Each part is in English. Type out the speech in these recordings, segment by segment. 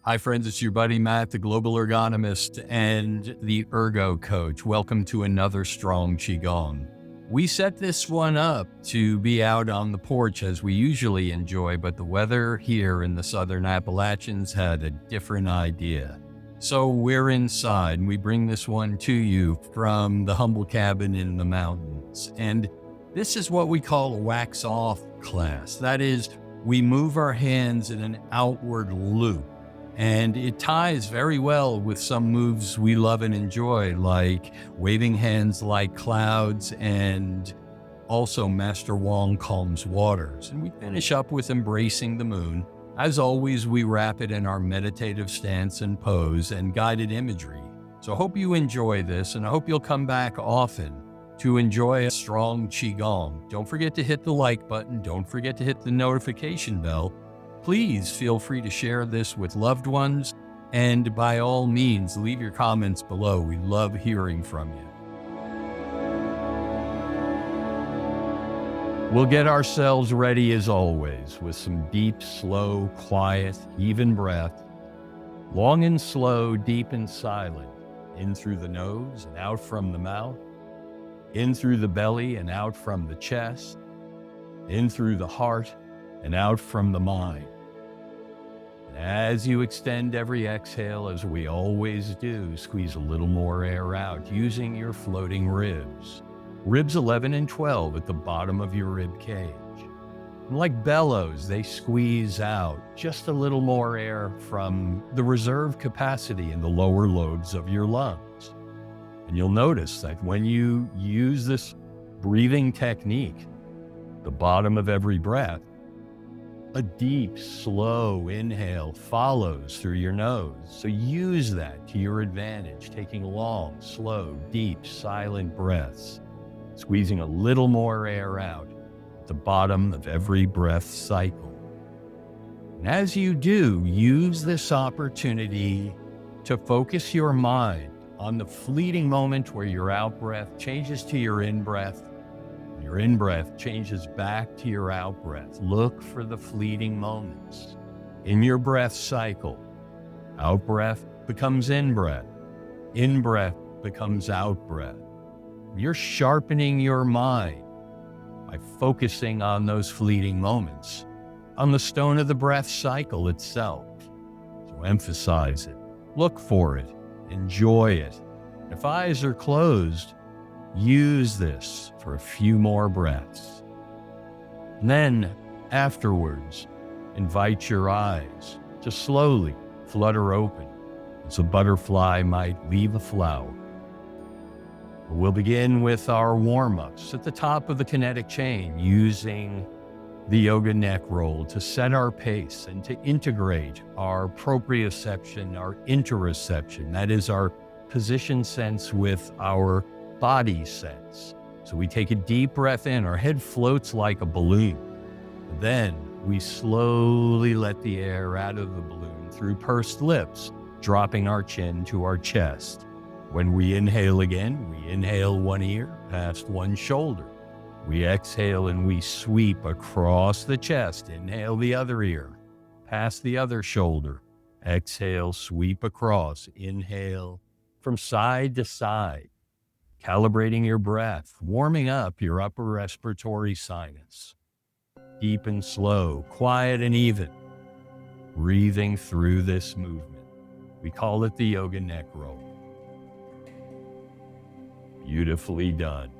Hi friends, it's your buddy Matt, the global ergonomist and the ergo coach. Welcome to another Strong Qigong. We set this one up to be out on the porch as we usually enjoy, but the weather here in the Southern Appalachians had a different idea. So we're inside and we bring this one to you from the humble cabin in the mountains. And this is what we call a wax off class. That is, we move our hands in an outward loop. And it ties very well with some moves we love and enjoy, like waving hands like clouds and also Master Wong calms waters. And we finish up with embracing the moon. As always, we wrap it in our meditative stance and pose and guided imagery. So I hope you enjoy this, and I hope you'll come back often to enjoy a Strong Qigong. Don't forget to hit the like button. Don't forget to hit the notification bell. Please feel free to share this with loved ones, and by all means, leave your comments below. We love hearing from you. We'll get ourselves ready as always with some deep, slow, quiet, even breath. Long and slow, deep and silent. In through the nose and out from the mouth. In through the belly and out from the chest. In through the heart and out from the mind. As you extend every exhale, as we always do, squeeze a little more air out using your floating ribs. Ribs 11 and 12 at the bottom of your rib cage. And like bellows, they squeeze out just a little more air from the reserve capacity in the lower lobes of your lungs. And you'll notice that when you use this breathing technique, the bottom of every breath, a deep, slow inhale follows through your nose. So use that to your advantage, taking long, slow, deep, silent breaths, squeezing a little more air out at the bottom of every breath cycle. And as you do, use this opportunity to focus your mind on the fleeting moment where your out-breath changes to your in-breath. Your in-breath changes back to your out-breath. Look for the fleeting moments. In your breath cycle, out-breath becomes in-breath. In-breath becomes out-breath. You're sharpening your mind by focusing on those fleeting moments, on the stone of the breath cycle itself. So emphasize it, look for it, enjoy it. If eyes are closed, use this for a few more breaths. And then, afterwards, invite your eyes to slowly flutter open as a butterfly might leave a flower. We'll begin with our warm-ups at the top of the kinetic chain, using the yoga neck roll to set our pace and to integrate our proprioception, our interoception, that is our position sense with our body sense. So we take a deep breath in, our head floats like a balloon. Then we slowly let the air out of the balloon through pursed lips, dropping our chin to our chest. When we inhale again, we inhale one ear past one shoulder. We exhale and we sweep across the chest. Inhale the other ear, past the other shoulder. Exhale, sweep across. Inhale from side to side. Calibrating your breath, warming up your upper respiratory sinus. Deep and slow, quiet and even. Breathing through this movement. We call it the yoga neck roll. Beautifully done.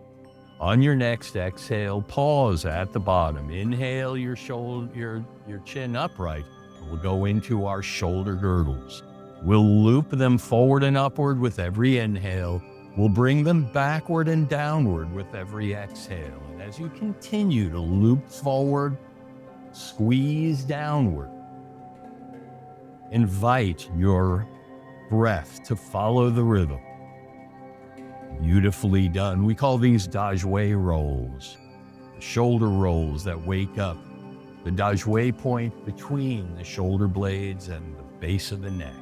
On your next exhale, pause at the bottom. Inhale your chin upright. We'll go into our shoulder girdles. We'll loop them forward and upward with every inhale. We'll bring them backward and downward with every exhale. And as you continue to loop forward, squeeze downward, invite your breath to follow the rhythm. Beautifully done. We call these dajue rolls, the shoulder rolls that wake up the dajue point between the shoulder blades and the base of the neck.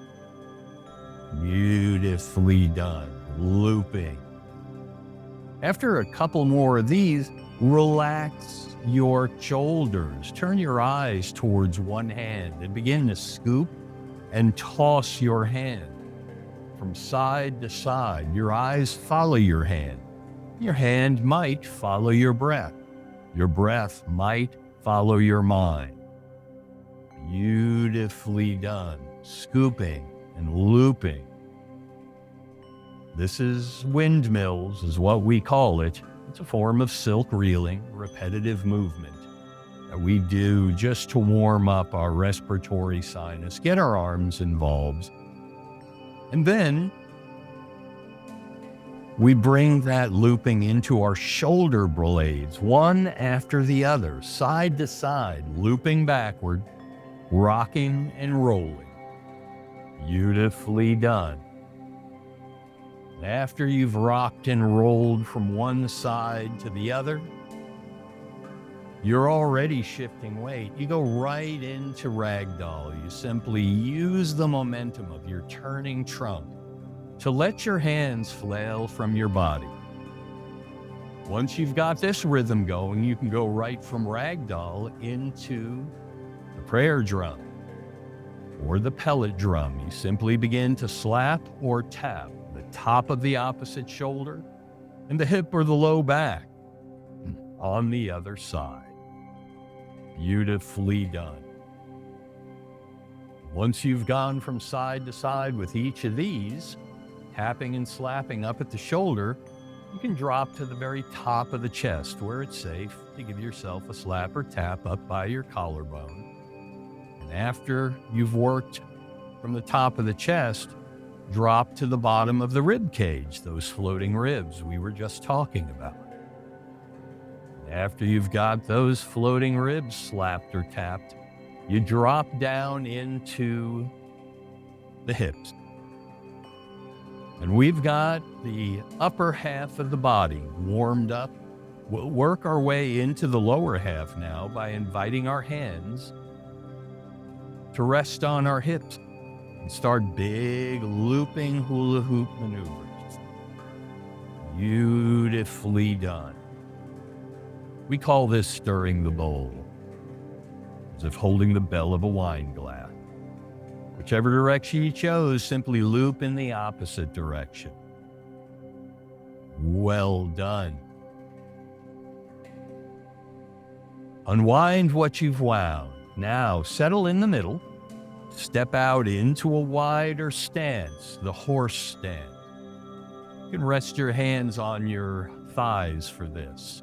Beautifully done. Looping. After a couple more of these, relax your shoulders. Turn your eyes towards one hand and begin to scoop and toss your hand from side to side. Your eyes follow your hand. Your hand might follow your breath. Your breath might follow your mind. Beautifully done. Scooping and looping. This is windmills, is what we call it. It's a form of silk reeling, repetitive movement that we do just to warm up our respiratory sinus, get our arms involved. And then we bring that looping into our shoulder blades, one after the other, side to side, looping backward, rocking and rolling. Beautifully done. After you've rocked and rolled from one side to the other, you're already shifting weight. You go right into ragdoll. You simply use the momentum of your turning trunk to let your hands flail from your body. Once you've got this rhythm going, you can go right from ragdoll into the prayer drum or the pellet drum. You simply begin to slap or tap the top of the opposite shoulder and the hip or the low back on the other side. Beautifully done. Once you've gone from side to side with each of these, tapping and slapping up at the shoulder, you can drop to the very top of the chest where it's safe to give yourself a slap or tap up by your collarbone. And after you've worked from the top of the chest, drop to the bottom of the rib cage, those floating ribs we were just talking about. After you've got those floating ribs slapped or tapped, you drop down into the hips. And we've got the upper half of the body warmed up. We'll work our way into the lower half now by inviting our hands to rest on our hips and start big looping hula hoop maneuvers. Beautifully done. We call this stirring the bowl, as if holding the bell of a wine glass. Whichever direction you chose, simply loop in the opposite direction. Well done. Unwind what you've wound. Now settle in the middle. Step out into a wider stance, the horse stance. You can rest your hands on your thighs for this.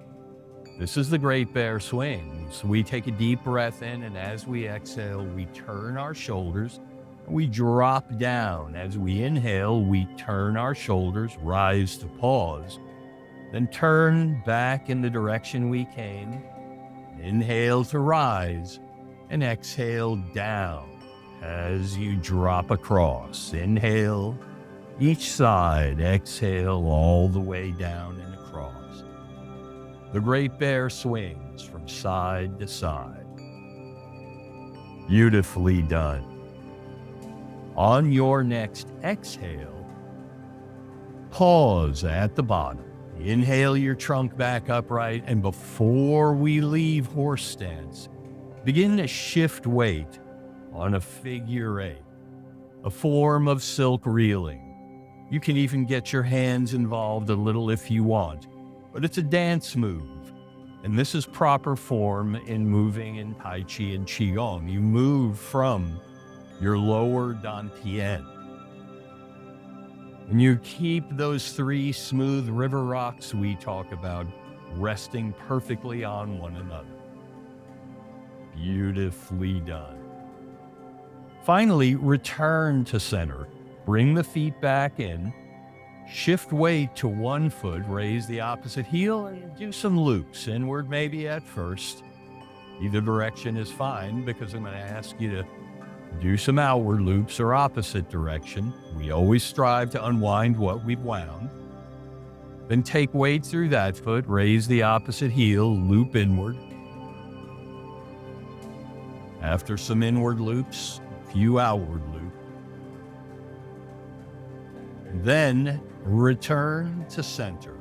This is the Great Bear Swing. So we take a deep breath in, and as we exhale, we turn our shoulders. We drop down. As we inhale, we turn our shoulders, rise to pause, then turn back in the direction we came. Inhale to rise, and exhale down as you drop across. Inhale each side, exhale all the way down and across. The Great Bear swings from side to side. Beautifully done. On your next exhale, pause at the bottom. Inhale your trunk back upright, and before we leave horse stance, begin to shift weight on a figure eight, a form of silk reeling. You can even get your hands involved a little if you want, but it's a dance move. And this is proper form in moving in Tai Chi and Qigong. You move from your lower dantian. And you keep those three smooth river rocks we talk about resting perfectly on one another. Beautifully done. Finally, return to center. Bring the feet back in. Shift weight to one foot, raise the opposite heel, and do some loops. Inward maybe at first. Either direction is fine, because I'm going to ask you to do some outward loops or opposite direction. We always strive to unwind what we've wound. Then take weight through that foot, raise the opposite heel, loop inward. After some inward loops, a few outward loops. Then return to center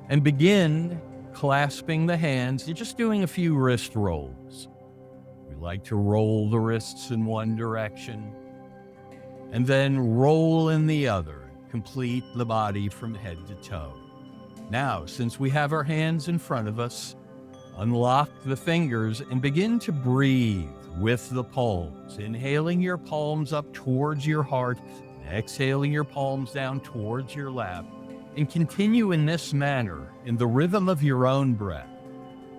and begin clasping the hands. You're just doing a few wrist rolls. We like to roll the wrists in one direction and then roll in the other, complete the body from head to toe. Now, since we have our hands in front of us, unlock the fingers and begin to breathe with the palms, inhaling your palms up towards your heart, exhaling your palms down towards your lap, and continue in this manner in the rhythm of your own breath.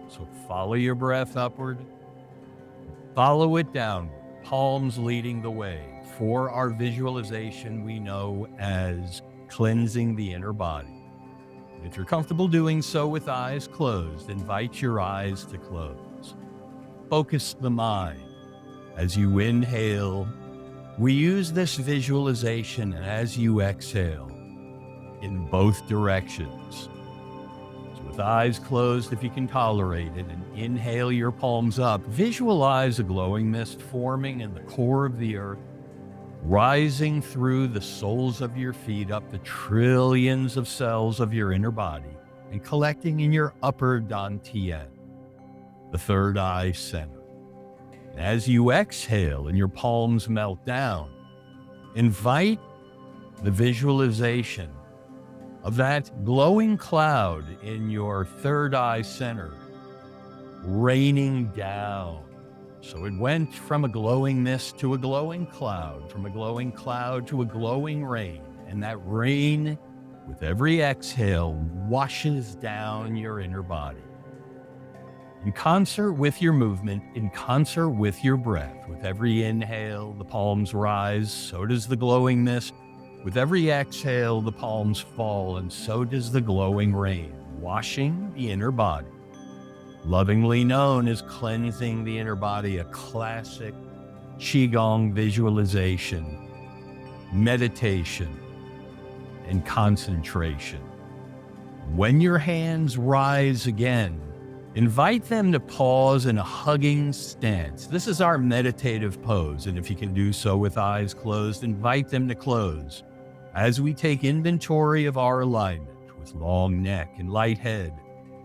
So follow your breath upward, follow it downward, palms leading the way for our visualization we know as cleansing the inner body. If you're comfortable doing so with eyes closed, invite your eyes to close. Focus the mind. As you inhale, we use this visualization as you exhale in both directions. So with eyes closed, if you can tolerate it, and inhale your palms up, visualize a glowing mist forming in the core of the earth, rising through the soles of your feet up the trillions of cells of your inner body and collecting in your upper dantian, the third eye center. And as you exhale and your palms melt down, invite the visualization of that glowing cloud in your third eye center raining down. So it went from a glowing mist to a glowing cloud, from a glowing cloud to a glowing rain. And that rain, with every exhale, washes down your inner body. In concert with your movement, in concert with your breath, with every inhale, the palms rise, so does the glowing mist. With every exhale, the palms fall, and so does the glowing rain, washing the inner body. Lovingly known as cleansing the inner body, a classic Qigong visualization, meditation, and concentration. When your hands rise again, invite them to pause in a hugging stance. This is our meditative pose, and if you can do so with eyes closed, invite them to close. As we take inventory of our alignment with long neck and light head,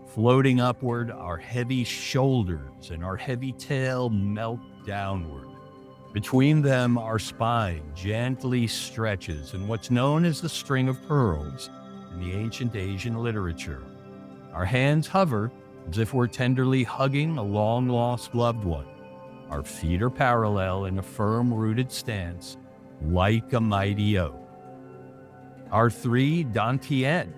floating upward, our heavy shoulders and our heavy tail melt downward. Between them, our spine gently stretches in what's known as the string of pearls in the ancient Asian literature. Our hands hover as if we're tenderly hugging a long-lost loved one. Our feet are parallel in a firm-rooted stance, like a mighty oak. Our three dantian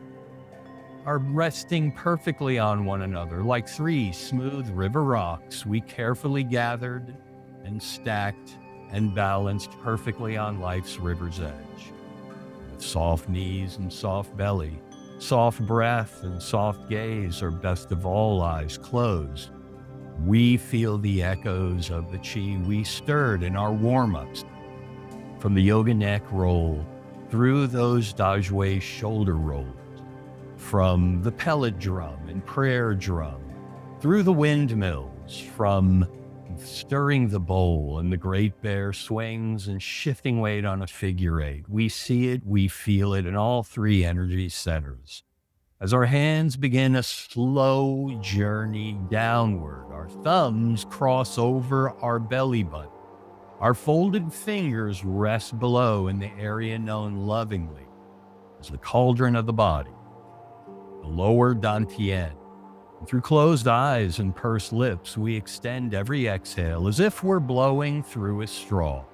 are resting perfectly on one another, like three smooth river rocks we carefully gathered and stacked and balanced perfectly on life's river's edge. With soft knees and soft belly, soft breath and soft gaze, or best of all, eyes closed, we feel the echoes of the qi we stirred in our warm-ups, from the yoga neck roll through those dajue shoulder rolls, from the pellet drum and prayer drum, through the windmills, from stirring the bowl and the great bear swings and shifting weight on a figure eight. We see it, we feel it in all three energy centers. As our hands begin a slow journey downward, our thumbs cross over our belly button. Our folded fingers rest below in the area known lovingly as the cauldron of the body, the lower dantian. And through closed eyes and pursed lips, we extend every exhale as if we're blowing through a straw.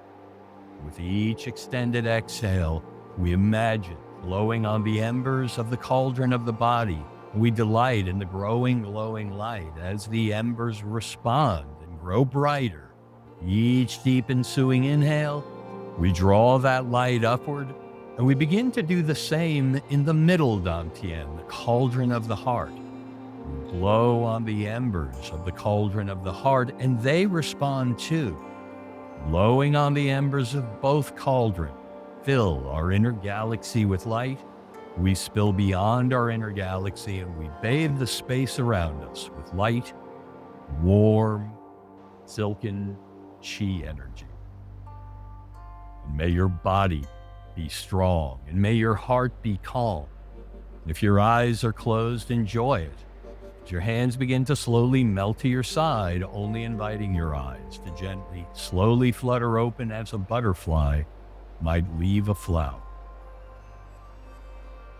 With each extended exhale, we imagine blowing on the embers of the cauldron of the body. We delight in the growing, glowing light as the embers respond and grow brighter. Each deep ensuing inhale, we draw that light upward, and we begin to do the same in the middle dantian, the cauldron of the heart. We blow on the embers of the cauldron of the heart, and they respond too. Blowing on the embers of both cauldrons, fill our inner galaxy with light. We spill beyond our inner galaxy, and we bathe the space around us with light, warm, silken qi energy. And may your body be strong, and may your heart be calm. If your eyes are closed, enjoy it. As your hands begin to slowly melt to your side, only inviting your eyes to gently, slowly flutter open as a butterfly might leave a flower.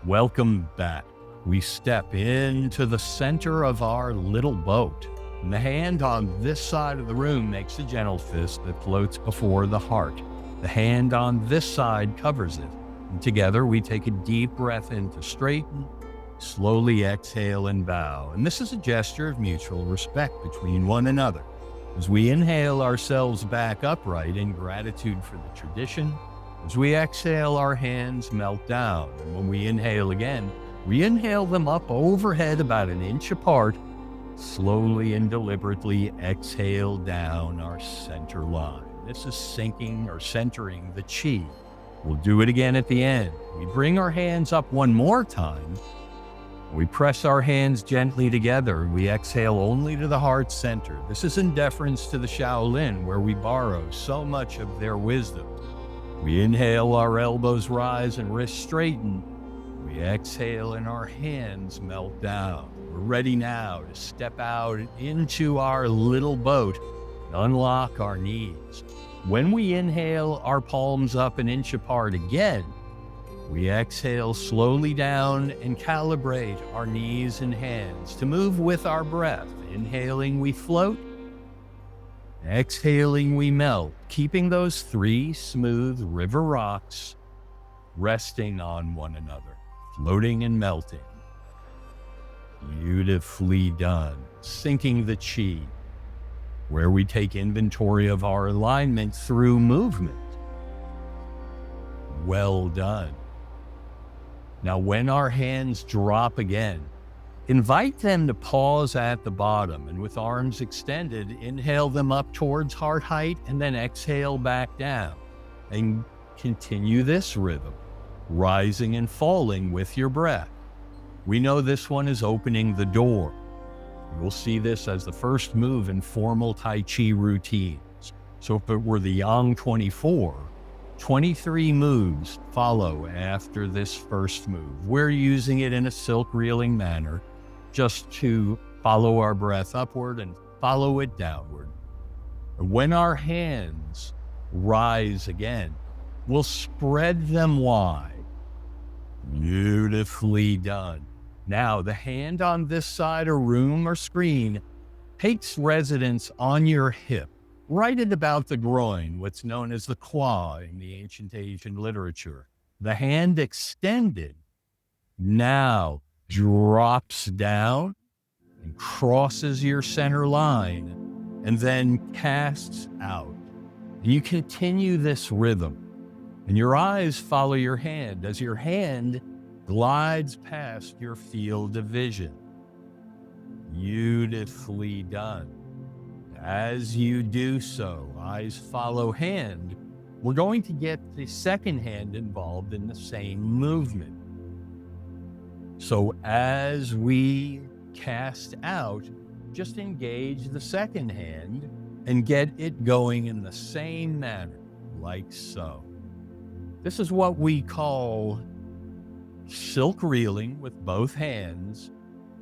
Welcome back. We step into the center of our little boat, and the hand on this side of the room makes a gentle fist that floats before the heart. The hand on this side covers it, and together we take a deep breath in to straighten, slowly exhale and bow. And this is a gesture of mutual respect between one another. As we inhale ourselves back upright in gratitude for the tradition, as we exhale, our hands melt down. And when we inhale again, we inhale them up overhead about an inch apart, slowly and deliberately exhale down our center line. This is syncing or centering the chi. We'll do it again at the end. We bring our hands up one more time. We press our hands gently together. We exhale only to the heart center. This is in deference to the Shaolin, where we borrow so much of their wisdom. We inhale, our elbows rise and wrists straighten. We exhale and our hands melt down. We're ready now to step out into our little boat and unlock our knees. When we inhale, our palms up an inch apart again. We exhale slowly down and calibrate our knees and hands to move with our breath. Inhaling, we float. Exhaling, we melt, keeping those three smooth river rocks resting on one another, floating and melting. Beautifully done. Syncing the chi, where we take inventory of our alignment through movement. Well done. Now, when our hands drop again, invite them to pause at the bottom, and with arms extended, inhale them up towards heart height and then exhale back down. And continue this rhythm, rising and falling with your breath. We know this one is opening the door. You'll see this as the first move in formal Tai Chi routines. So if it were the Yang 24, 23 moves follow after this first move. We're using it in a silk reeling manner just to follow our breath upward and follow it downward. And when our hands rise again, we'll spread them wide. Beautifully done. Now, the hand on this side of room or screen takes residence on your hip, right at about the groin, what's known as the kwa in the ancient Asian literature. The hand extended now drops down and crosses your center line and then casts out. And you continue this rhythm, and your eyes follow your hand as your hand glides past your field of vision. Beautifully done. As you do so, eyes follow hand, we're going to get the second hand involved in the same movement. So as we cast out, just engage the second hand and get it going in the same manner, like so. This is what we call silk reeling with both hands.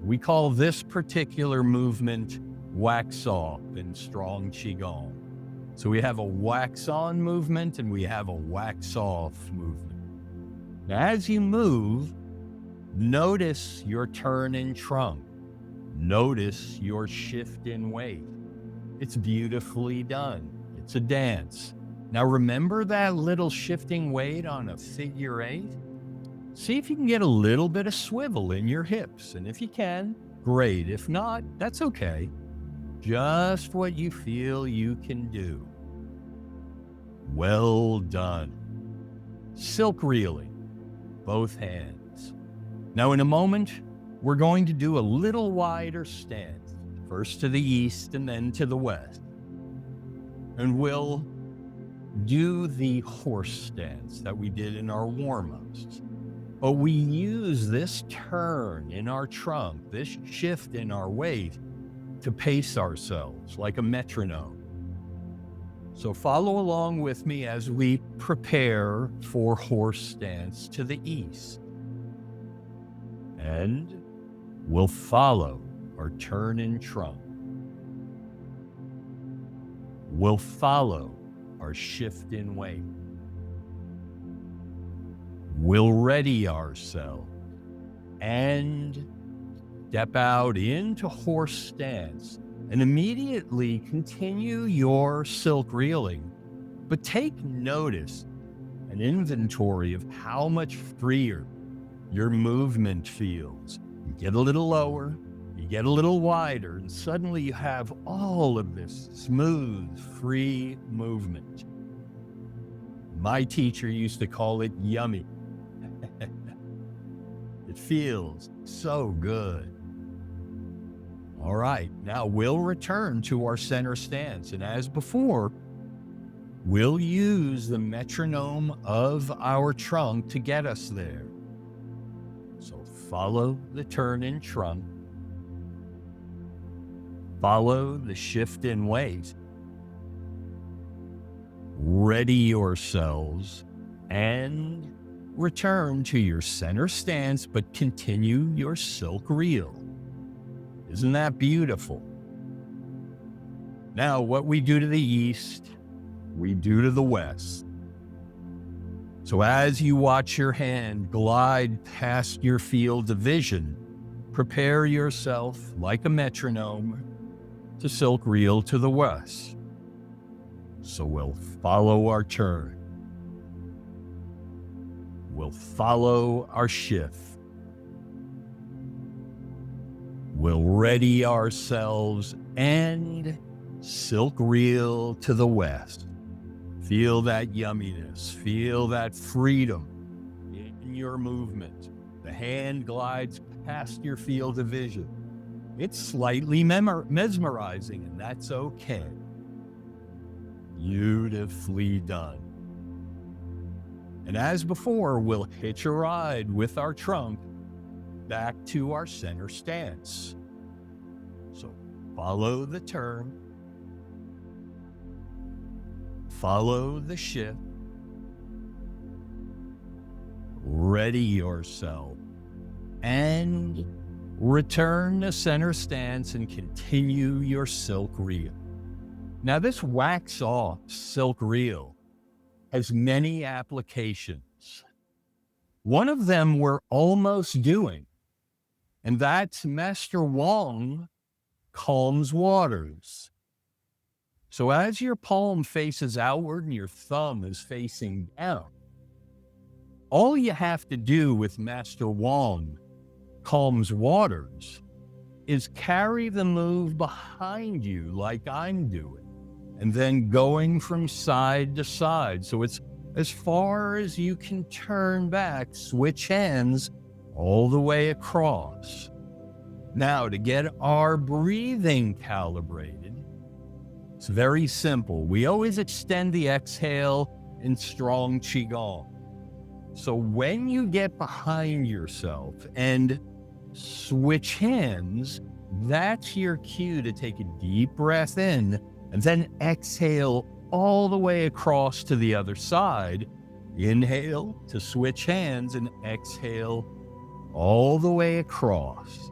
We call this particular movement wax off in Strong Qigong. So we have a wax on movement and we have a wax off movement. Now, as you move, notice your turn in trunk. Notice your shift in weight. It's beautifully done. It's a dance. Now remember that little shifting weight on a figure eight? See if you can get a little bit of swivel in your hips. And if you can, great. If not, that's okay. Just what you feel you can do. Well done. Silk reeling, both hands. Now in a moment, we're going to do a little wider stance, first to the east and then to the west. And we'll do the horse stance that we did in our warm-ups. But we use this turn in our trunk, this shift in our weight, to pace ourselves like a metronome. So follow along with me as we prepare for horse stance to the east. And we'll follow our turn in trunk. We'll follow our shift in weight. We'll ready ourselves and step out into horse stance and immediately continue your silk reeling. But take notice, an inventory of how much freer your movement feels. You get a little lower, you get a little wider, and suddenly you have all of this smooth, free movement. My teacher used to call it yummy. It feels so good. All right, now we'll return to our center stance. And as before, we'll use the metronome of our trunk to get us there. So follow the turn in trunk. Follow the shift in weight. Ready yourselves and return to your center stance, but continue your silk reel. Isn't that beautiful? Now, what we do to the east, we do to the west. So as you watch your hand glide past your field of vision, prepare yourself like a metronome to silk reel to the west. So we'll follow our turn. We'll follow our shift. We'll ready ourselves and silk reel to the west. Feel that yumminess. Feel that freedom in your movement. The hand glides past your field of vision. It's slightly mesmerizing, and that's okay. Beautifully done. And as before, we'll hitch a ride with our trunk back to our center stance. So follow the turn, follow the shift, ready yourself, and return to center stance and continue your silk reel. Now this wax off silk reel has many applications. One of them we're almost doing, and that's Master Wong calms waters. So as your palm faces outward and your thumb is facing down, all you have to do with Master Wong calms waters is carry the move behind you like I'm doing, and then going from side to side. So it's as far as you can turn back, switch hands all the way across. Now, to get our breathing calibrated, it's very simple. We always extend the exhale in Strong Qigong. So when you get behind yourself and switch hands, that's your cue to take a deep breath in and then exhale all the way across to the other side. Inhale to switch hands and exhale all the way across.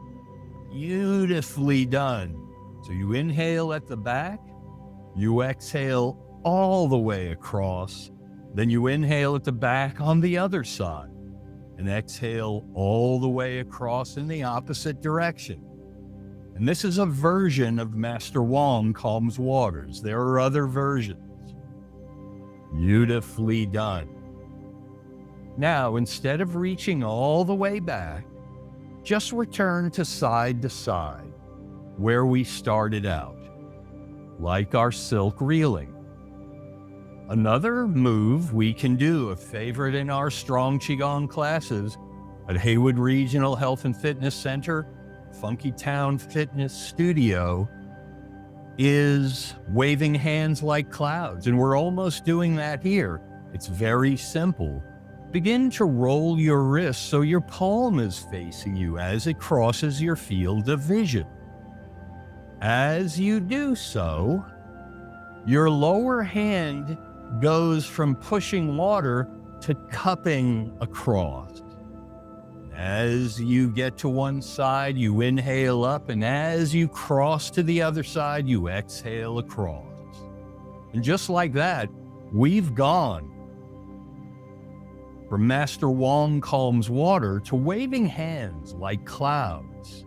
Beautifully done. So you inhale at the back, you exhale all the way across, then you inhale at the back on the other side and exhale all the way across in the opposite direction. And this is a version of Master Wong calms waters. There are other versions. Beautifully done. Now, instead of reaching all the way back, just return to side where we started out, like our silk reeling. Another move we can do, a favorite in our Strong Qigong classes at Haywood Regional Health and Fitness Center, Funky Town Fitness Studio, is waving hands like clouds. And we're almost doing that here. It's very simple. Begin to roll your wrist so your palm is facing you as it crosses your field of vision. As you do so, your lower hand goes from pushing water to cupping across. And As you get to one side, you inhale up, and as you cross to the other side, you exhale across. And just like that, we've gone from Master Wong calms water to waving hands like clouds.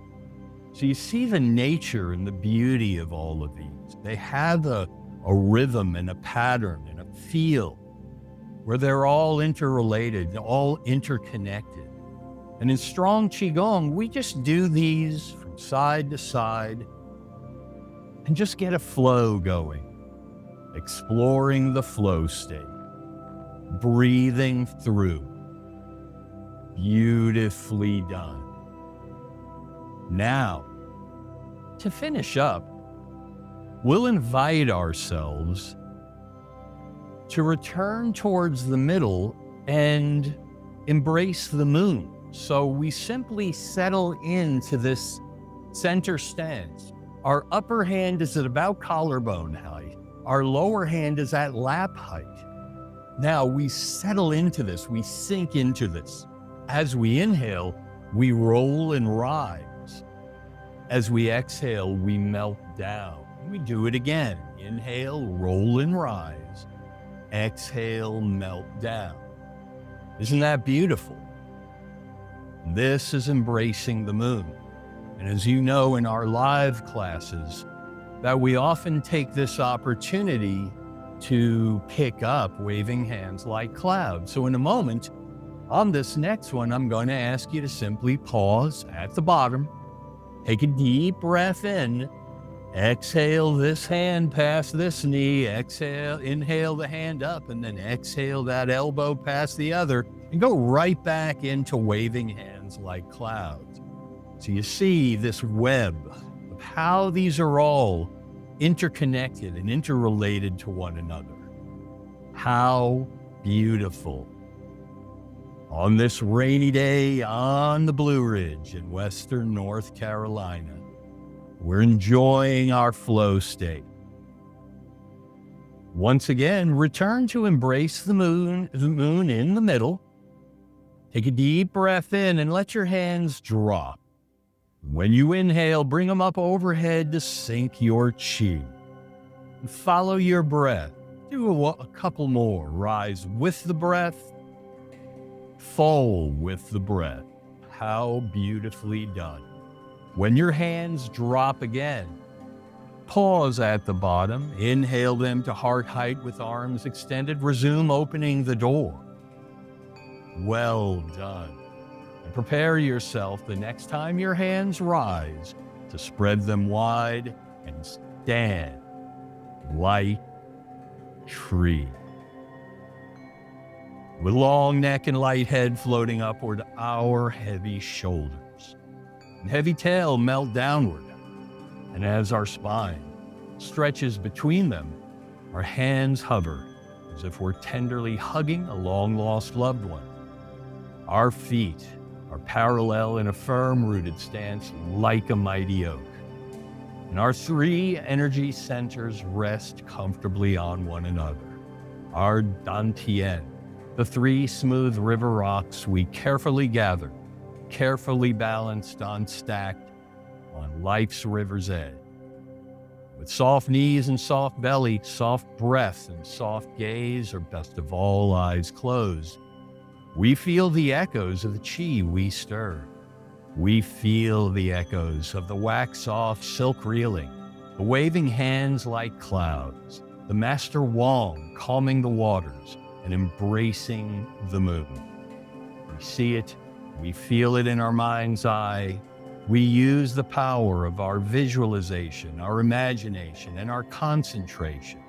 So you see the nature and the beauty of all of these. They have a rhythm and a pattern and a feel where they're all interrelated, all interconnected. And in Strong Qigong, we just do these from side to side and just get a flow going, exploring the flow state, breathing through. Beautifully done. Now, to finish up, we'll invite ourselves to return towards the middle and embrace the moon. So we simply settle into this center stance. Our upper hand is at about collarbone height. Our lower hand is at lap height. Now we settle into this, we sink into this. As we inhale, we roll and rise. As we exhale, we melt down. We do it again. Inhale, roll and rise. Exhale, melt down. Isn't that beautiful? This is embracing the moon. And as you know in our live classes, that we often take this opportunity to pick up waving hands like clouds. So in a moment, on this next one, I'm going to ask you to simply pause at the bottom, take a deep breath in, exhale this hand past this knee, exhale, inhale the hand up, and then exhale that elbow past the other, and go right back into waving hands like clouds. So you see this web of how these are all interconnected and interrelated to one another. How beautiful. On this rainy day on the Blue Ridge in western North Carolina, we're enjoying our flow state. Once again, return to embrace the moon in the middle. Take a deep breath in and let your hands drop. When you inhale, bring them up overhead to sync your chi. And follow your breath. Do a couple more. Rise with the breath. Fall with the breath. How beautifully done. When your hands drop again, pause at the bottom. Inhale them to heart height with arms extended. Resume opening the door. Well done. And prepare yourself the next time your hands rise to spread them wide and stand like tree. With long neck and light head floating upward, our heavy shoulders and heavy tail melt downward. And as our spine stretches between them, our hands hover as if we're tenderly hugging a long-lost loved one. Our feet are parallel in a firm-rooted stance like a mighty oak. And our three energy centers rest comfortably on one another. Our dantian, the three smooth river rocks we carefully gathered, carefully balanced on stacked on life's river's edge. With soft knees and soft belly, soft breath and soft gaze, or best of all, eyes closed, we feel the echoes of the chi we stir. We feel the echoes of the wax-off silk reeling, the waving hands like clouds, the Master Wong calming the waters and embracing the moon. We see it, we feel it in our mind's eye. We use the power of our visualization, our imagination, and our concentration.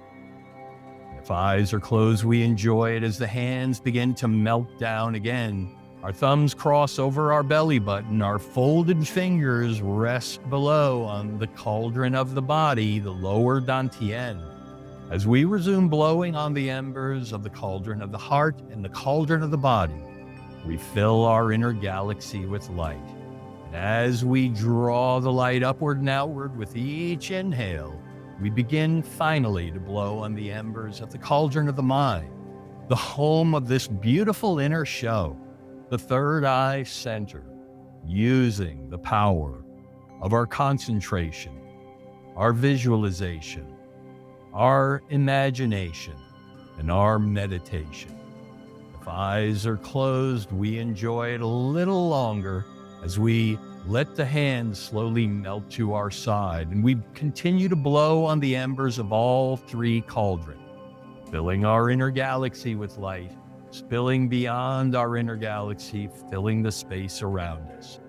If eyes are closed, we enjoy it as the hands begin to melt down again. Our thumbs cross over our belly button, our folded fingers rest below on the cauldron of the body, the lower dantian. As we resume blowing on the embers of the cauldron of the heart and the cauldron of the body, we fill our inner galaxy with light. And as we draw the light upward and outward with each inhale, we begin finally to blow on the embers of the cauldron of the mind, the home of this beautiful inner show, the third eye center, using the power of our concentration, our visualization, our imagination, and our meditation. If eyes are closed, we enjoy it a little longer as we let the hands slowly melt to our side, and we continue to blow on the embers of all three cauldrons, filling our inner galaxy with light, spilling beyond our inner galaxy, filling the space around us.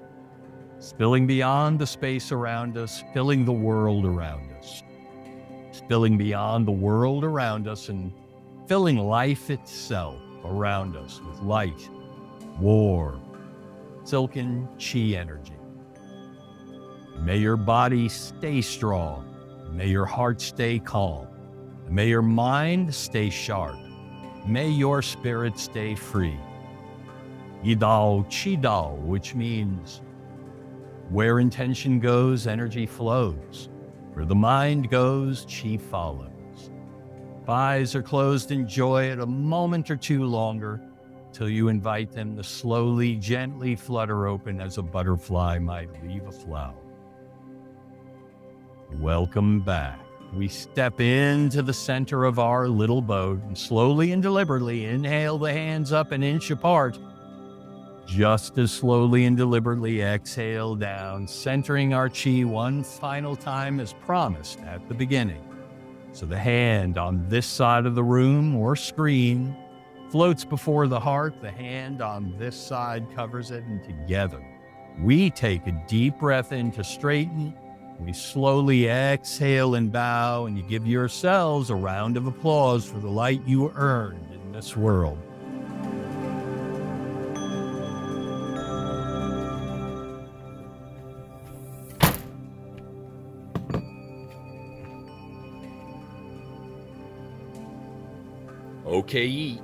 Spilling beyond the space around us, filling the world around us. Spilling beyond the world around us and filling life itself around us with light, warm, silken chi energy. May your body stay strong. May your heart stay calm. May your mind stay sharp. May your spirit stay free. Yidao Qidao, which means where intention goes, energy flows. Where the mind goes, chi follows. If eyes are closed, enjoy it a moment or two longer till you invite them to slowly, gently flutter open as a butterfly might leave a flower. Welcome back. We step into the center of our little boat and slowly and deliberately inhale the hands up an inch apart. Just as slowly and deliberately exhale down, centering our chi one final time as promised at the beginning. So the hand on this side of the room or screen floats before the heart, the hand on this side covers it, and together we take a deep breath in to straighten. We slowly exhale and bow, and you give yourselves a round of applause for the light you earned in this world. Okay,